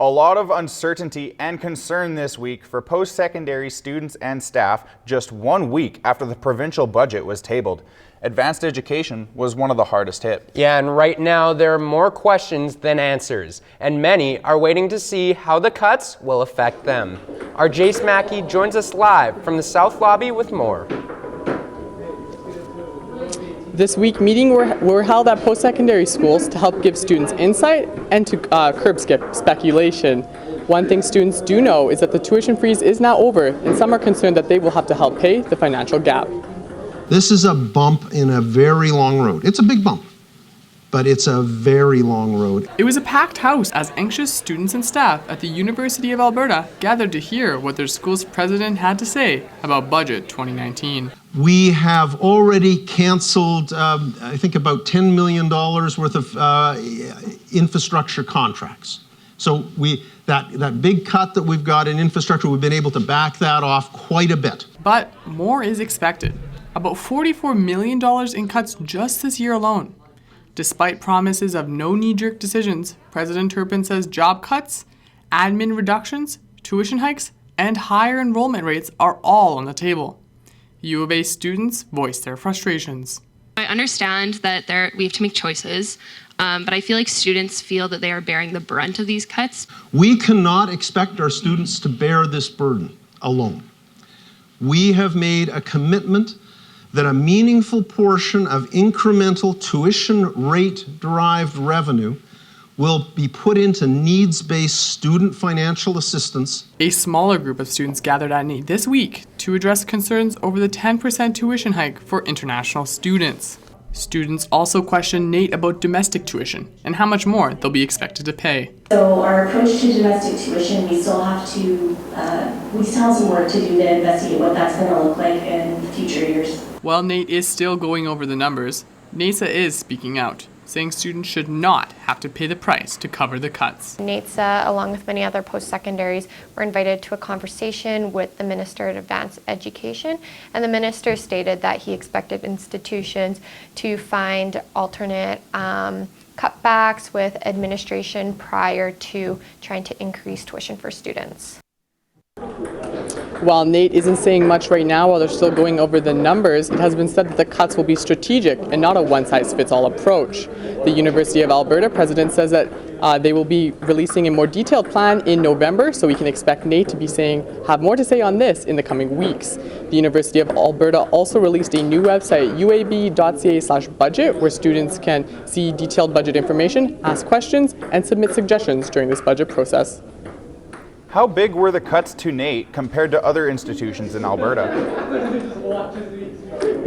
A lot of uncertainty and concern this week for post-secondary students and staff just 1 week after the provincial budget was tabled. Advanced education was one of the hardest hit. Yeah, and right now there are more questions than answers, and many are waiting to see how the cuts will affect them. Our Jace Maki joins us live from the South Lobby with more. This week, meetings were held at post-secondary schools to help give students insight and to curb speculation. One thing students do know is that the tuition freeze is now over, and some are concerned that they will have to help pay the financial gap. This is a bump in a very long road. It's a big bump, but it's a very long road. It was a packed house as anxious students and staff at the University of Alberta gathered to hear what their school's president had to say about Budget 2019. We have already canceled, I think, about $10 million worth of infrastructure contracts. So that big cut that we've got in infrastructure, we've been able to back that off quite a bit. But more is expected. About $44 million in cuts just this year alone. Despite promises of no knee-jerk decisions, President Turpin says job cuts, admin reductions, tuition hikes, and higher enrollment rates are all on the table. U of A students voiced their frustrations. I understand that we have to make choices, but I feel like students feel that they are bearing the brunt of these cuts. We cannot expect our students to bear this burden alone. We have made a commitment that a meaningful portion of incremental tuition rate-derived revenue will be put into needs-based student financial assistance. A smaller group of students gathered at NAIT this week to address concerns over the 10% tuition hike for international students. Students also questioned NAIT about domestic tuition and how much more they'll be expected to pay. So our approach to domestic tuition, we still have some work to do to investigate what that's going to look like in future years. While NAIT is still going over the numbers, NAISA is speaking out, saying students should not have to pay the price to cover the cuts. NAISA, along with many other post-secondaries, were invited to a conversation with the Minister of Advanced Education, and the minister stated that he expected institutions to find alternate cutbacks with administration prior to trying to increase tuition for students. While NAIT isn't saying much right now while they're still going over the numbers, it has been said that the cuts will be strategic and not a one-size-fits-all approach. The University of Alberta president says that they will be releasing a more detailed plan in November, so we can expect NAIT to have more to say on this in the coming weeks. The University of Alberta also released a new website, uab.ca/budget, where students can see detailed budget information, ask questions, and submit suggestions during this budget process. How big were the cuts to NAIT compared to other institutions in Alberta?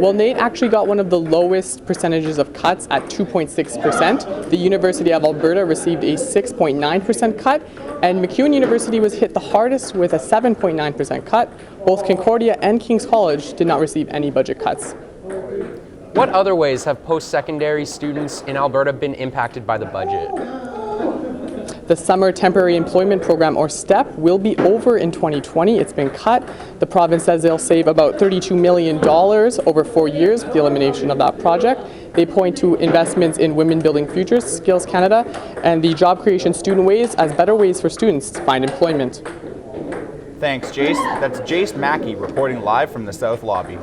Well, NAIT actually got one of the lowest percentages of cuts at 2.6%. The University of Alberta received a 6.9% cut, and MacEwan University was hit the hardest with a 7.9% cut. Both Concordia and King's College did not receive any budget cuts. What other ways have post-secondary students in Alberta been impacted by the budget? The Summer Temporary Employment Program, or STEP, will be over in 2020. It's been cut. The province says they'll save about $32 million over 4 years with the elimination of that project. They point to investments in Women Building Futures, Skills Canada, and the Job Creation Student Ways as better ways for students to find employment. Thanks, Jace. That's Jace Maki reporting live from the South Lobby.